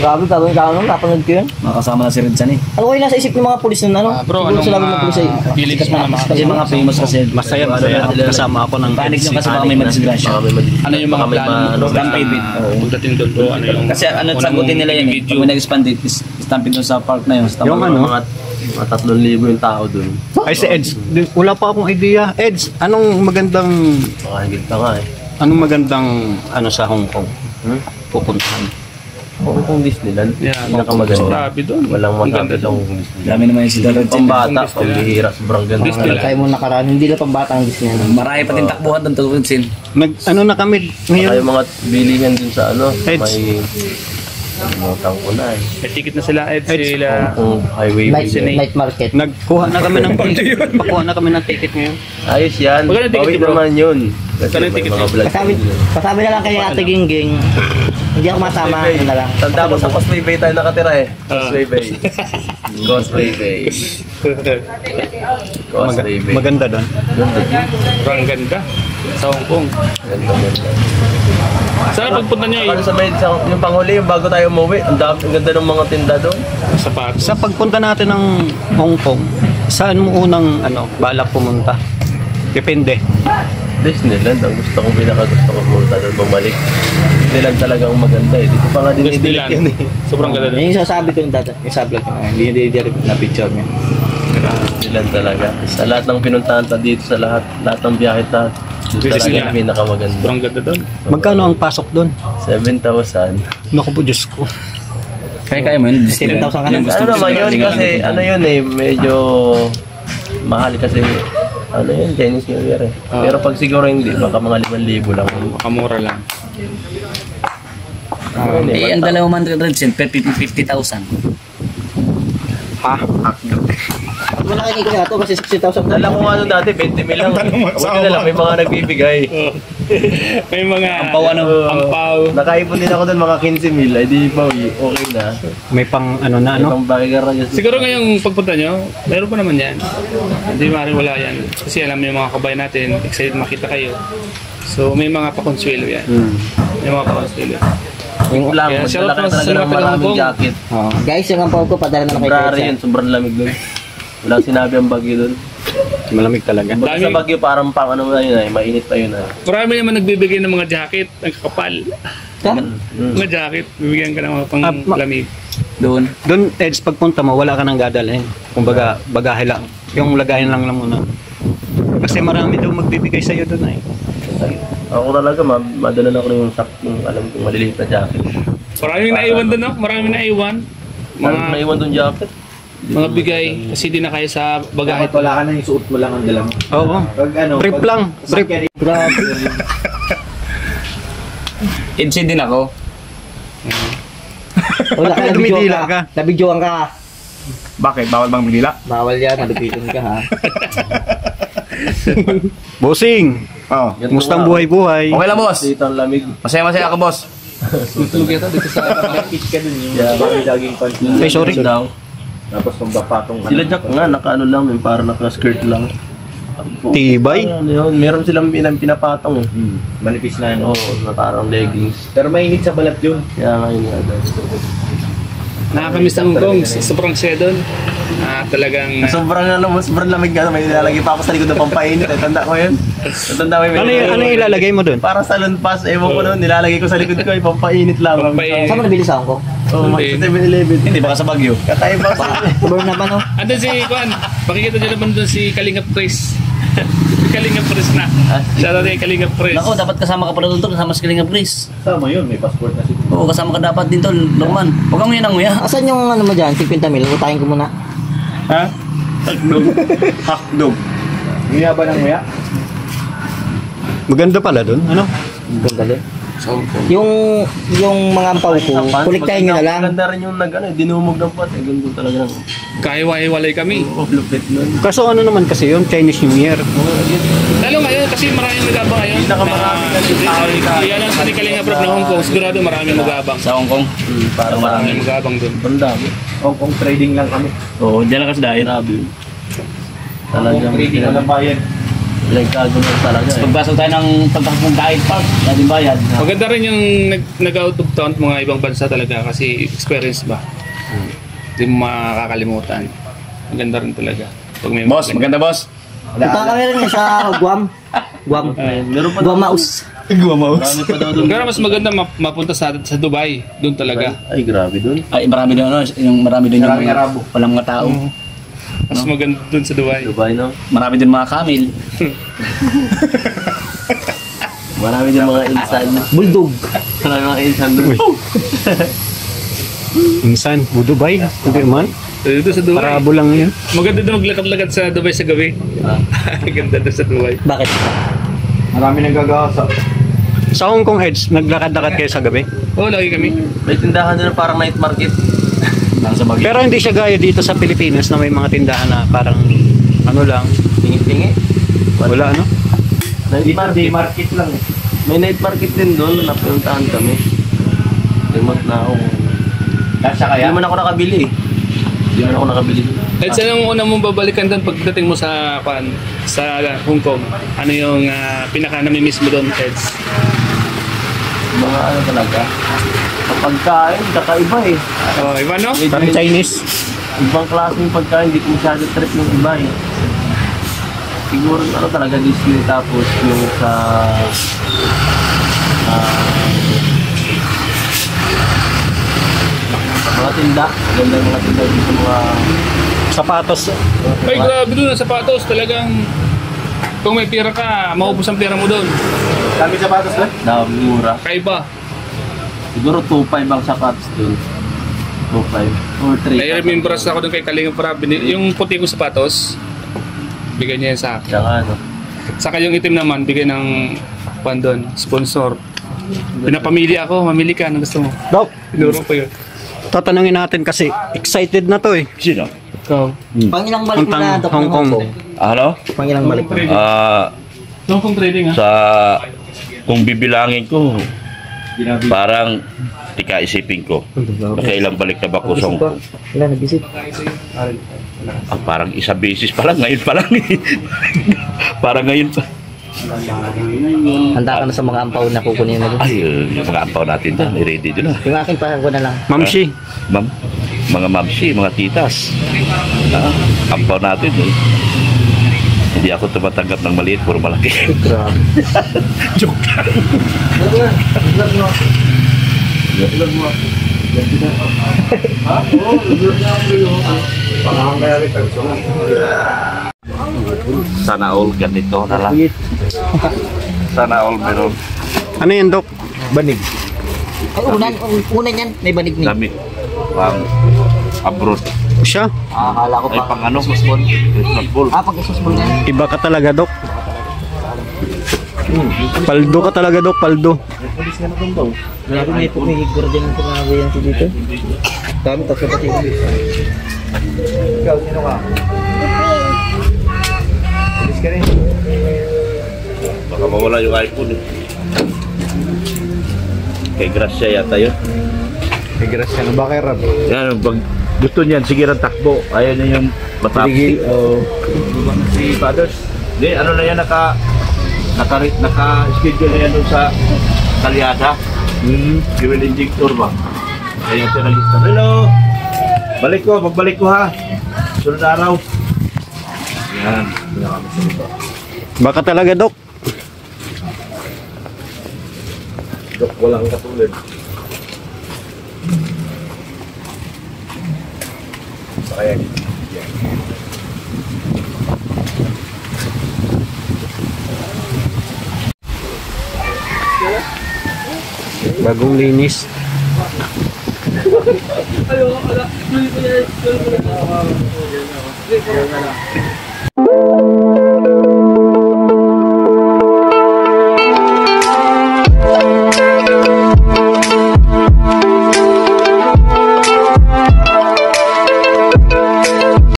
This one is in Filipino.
Grabe, gagawin ka nun, napanood ko yun. Makasama na si Red San eh. Ano ko yung nasa isip ng mga pulis nun, ano? Bro, Siguro anong sila mga pulis ay feelings mo naman? Kasi mga famous kasi. Masaya kasama ako ng Panic nyo kasi baka may madisgrasya. Ano yung mga plano mo? Bro, Stampede. pagdating doon bro, ano yung... Kasi ano sagutin nila yun eh. Pag may nag-expand stampede doon sa park na yun. Yung ano? Mga 3,000 yung tao dun. Ay si Eds, wala pa akong idea. Eds, anong magandang Makahigit pa nga eh. anong magandang ano sa Hong Kong? Pupuntahan. Hong Kong Disneyland. Yeah, Pinakamaganda. grabe doon. Walang Ang ganda matapos doon. ang Disneyland. Dami naman yung si Red San. Pambata, pambihira, sobrang ganda. Disneyland. Tayo mo nakaraan, hindi lang pambata ang Disney. Marami pa din takbuhan doon to Red San. Ano na kami Saka ngayon? yung mga bilihan din sa ano, Heads. may Mutang ko na eh. May ticket na sila, Ed, sila. Kung highway Night market. Nagkuha na kami ng pakuha na kami ng ticket ngayon. ayos yan. Magkano ticket, Bawi bro? naman yun. Kasi Magkano may ticket, mga bro? vlog. Pasabi na lang kay Ate Gingging. Hindi ako masama, yun na lang. Tanda ko sa Causeway Bay tayo nakatira eh. Causeway Bay. Causeway Bay. Causeway Bay. Maganda doon. Ang ganda. Sa Hong Kong. Ganda. Saan pagpunta niyo Para sa may yung panghuli, yung bago tayo umuwi, ang ganda ng mga tinda doon. sapatos? Sa pagpunta natin ng Hong Kong, saan mo unang balak pumunta? Depende. Disneyland, ang pinaka-gusto ko pumunta doon, bumalik. Disneyland talaga ang maganda eh. Dito pa nga din Disneyland. yun eh. Sobrang ganda doon. Yung sasabi ko yung data, yung sa vlog ko na, hindi na picture niya. Disneyland talaga. Sa lahat ng pinuntahan ta dito, sa lahat ng biyahe ta, doon talaga Disneyland. yung pinakamaganda. Sobrang ganda doon. Magkano ang pasok doon? 7,000. Naku po, Diyos ko. Kaya mo yun. 7,000 ka na. Ano naman yun kasi, ano yun eh, medyo mahal kasi, ano yun, Chinese New Year eh. Pero pag siguro hindi, baka mga 5,000 lang. Makamura lang. Eh, ang dalawang man Red San, 50,000. Ha? Wala kayo kaya to kasi 60,000 Dala ko nga doon dati, 20 mil lang. Buti na lang, may mga nagbibigay. May mga Ampaw, ano? ampaw. Nakaipon din ako doon mga 15 mil, ay di pa, okay na. May pang May pang bagar na yun. Siguro ngayong pagpunta nyo, meron pa naman yan. Hindi maaaring wala yan. Kasi alam mo yung mga kabayan natin, excited makita kayo. So may mga pakonsuelo yan. May mga pakonsuelo. Yung lang, Kaya shout magdala out ka sa talaga ng mga maraming Hong Kong. jacket. Guys, yung ampaw ko, padala na kay February Kuya yun, sobrang lamig doon. Walang sinabi ang bagyo doon. Malamig talaga. Pag sa bagyo, parang pang ano na yun ay, mainit pa yun ay. Marami naman nagbibigay ng mga jacket, ang kapal. Mga jacket, bibigyan ka ng mga pang lamig. Doon. Doon, Eds, pagpunta mo, wala ka nang dadalhin. Kumbaga, bagahe lang. Yung lagayan lang muna. Kasi marami daw magbibigay sa'yo doon eh. Ako talaga, madala na ko yung saktong, alam kong maliliit na jacket. Maraming naiwan doon, no? Maraming naiwan. Mga Mga, naiwan doon jacket. mga bigay, kasi di na kaya sa bagahe. Wala ka na yung suot mo lang ang dala mo. Oo. Pag ano, Brief lang. Brief. Grabe. Insane din ako. Wala ka, Bakit dumidila ka? Nabidyoan ka. Bakit? Bawal bang magdila? Bawal yan, nalupitin ka ha. Bossing! Oo. Kumusta ang buhay-buhay? Okay lang, boss. Dito ang lamig. Masaya ako, boss. Tutulog ito dito sa Pitch ka dun yung may laging pansin. Ay, sorry. Daw. Tapos kung bapatong Sila Jack nga, naka-ano lang, yung parang naka-skirt lang. Tibay? Ano yun, meron silang pinapatong eh. manipis na ano. Oo, na parang leggings. Pero mainit sa balat yun. Kaya nga yun nga daw. Nakakamiss ang Hong Kong, sobrang saya doon. Talagang... Sobrang lamig nga, may nilalagay pa ako sa likod ng pampainit. Tanda ko yun. Tanda ko yun. Ano yung ilalagay mo doon? Parang salon pass, ewan ko noon, nilalagay ko sa likod ko, yung pampainit lang. Pampainit. Saan mo nabili sa Hong Kong? Oo, sa 7-Eleven. Hindi, baka sa Baguio. Kakaiba kasi. Burn na ba no? Andun si Juan, pakikita nyo naman doon si Kalingap Chris. Kalingap Chris na. Shoutout kay Kalingap Chris. Nako, dapat kasama ka pala doon, kasama si Kalingap Chris. Sama yun, may passport na si Oo, kasama ka dapat din tol, Norman. Huwag kang nguya ng nguya. Asan yung ano mo dyan? 50 mil? Utahin ko muna. Ha? Hakdog. Nguya ba ng nguya? Maganda pala doon. Ano? Ganda din. Yung mga ampaw ko, kuliktahin nyo na lang. Maganda rin yung dinumog ng pot. Eh, ganun talaga ng Kahiwa-hiwalay kami. lupit nun. Kaso ano naman kasi yun, Chinese New Year. Lalo ngayon kasi maraming nag-abang ngayon. Pinakamarami kasi tao yung tao. Yan ang sa Kalingap Rob na Hong Kong. Sigurado maraming mag-abang. Sa Hong Kong. Parang Maraming mag-abang doon. Ang dami. Hong Kong trading lang kami. Oo, diyan lang kasi dahil. Grabe. Hong Kong Talagang trading lang bayan. Pinagkagulo talaga eh. Pagpasok tayo ng pagpasok ng diet park, natin bayad. Maganda rin yung nag-out of town mga ibang bansa talaga kasi experience ba. Hindi mo makakalimutan. Maganda rin talaga. Pag may Boss, maganda boss. Punta kami rin sa Guam. Guam. Meron pa Guamaus. Marami pa daw doon. Pero mas maganda mapunta sa Dubai. Doon talaga. Ay, grabe doon. Ay, marami din yung walang mga tao. Mas maganda doon sa Dubai. Dubai, no? Marami din mga camel. Marami din mga insan. Bulldog. Marami mga insan doon. Insan, Dubai, hindi man. Doon sa Dubai. Parabo lang yun. Maganda doon maglakad-lakad sa Dubai sa gabi. Ganda doon sa Dubai. Bakit? Marami nagagasa. Sa Hong Kong Heads, naglakad-lakad kayo sa gabi. Oo, lagi kami. May tindahan doon na parang night market. Nasa Baguio. Pero hindi siya gaya dito sa Pilipinas na may mga tindahan na parang ano lang, Tingi-tingi. wala ano. Night market. market lang eh. May night market din doon. Napuntahan kami. Remote na ako. Nasa kaya? Hindi man ako nakabili eh. Hindi man ako nakabili. At saan ang una mong babalikan doon pagdating mo sa Hong Kong? Ano yung pinaka-namimiss mo doon, Eds? Mga ano talaga. Sa pagkain, kakaiba eh. Oh, iba no? Parang Chinese. Ibang klaseng pagkain, hindi ko masyado trip yung iba eh. Siguro ano talaga Disney tapos yung sa mga tinda. Ganda yung mga tinda dito mga Sapatos. Ay, grabe doon ang sapatos. Talagang kung may pera ka, maubos ang pera mo doon. Kami sapatos doon? dami mura. Kaiba. Siguro 2.5 ang sapatos dun. 2.5 or 3. Ay, remember ako doon kay Kalinga Prab. Yung puti kong sapatos, bigyan niya yan sa akin. Tsaka ano. Saka yung itim naman, bigyan ng doon, sponsor. Pinapamili ako, mamili ka, anong gusto mo? Dok, Tinuro ko yun. tatanungin natin kasi excited na to eh. Sino? Ikaw. Pangilang balik mo Puntang na, Dok, Hong ng Kong. Ano? Pangilang balik mo. Hong Kong trading ha? Sa kung bibilangin ko, parang tika-isipin ko. Nakailang balik na ba ko sa Hong Kong? Wala, nag-isip. Parang isa beses pa lang, ngayon pa lang. Parang ngayon pa. Handa ka na sa mga ampaw na kukunin na doon. Ay, yung mga ampaw natin dyan, ready dyan na. Yung akin pa ko na lang. Mamshi, Mga mamsi, mga titas. Ampaw natin. Hindi ako tumatanggap ng maliit, puro malaki. Grabe. Joke lang. Sana all ganito na lang. Sana all meron ano yan Dok? Banig. Ay, unan yan. May banig niya. damit pang abroad. Siya? Akala ko Ay, pa. pang ano? Christmas ball. Pag isos mo na. Iba ka talaga Dok. Paldo ka talaga Dok, paldo. Grabe, may pumihigura dyan ng tumabi yan dito. Dami, tapos pati. Ikaw, sino ka? Pulis ka rin. Baka mawala yung iPhone eh. Kay Gracia yata yun. Tigras ka na ba kay Rab? Yan, pag gusto niyan, sige rin takbo. Ayaw niya yung matapos. Si Fathers. Hindi, ano na yan, naka-schedule na yan doon sa Kalyada. Fuel injector ba? Kaya siya nalista. Hello! Balik ko, pagbalik ko ha. Sunod araw. Yan. Baka talaga Dok. Dok, walang katulad. Sakaya. Bagong linis.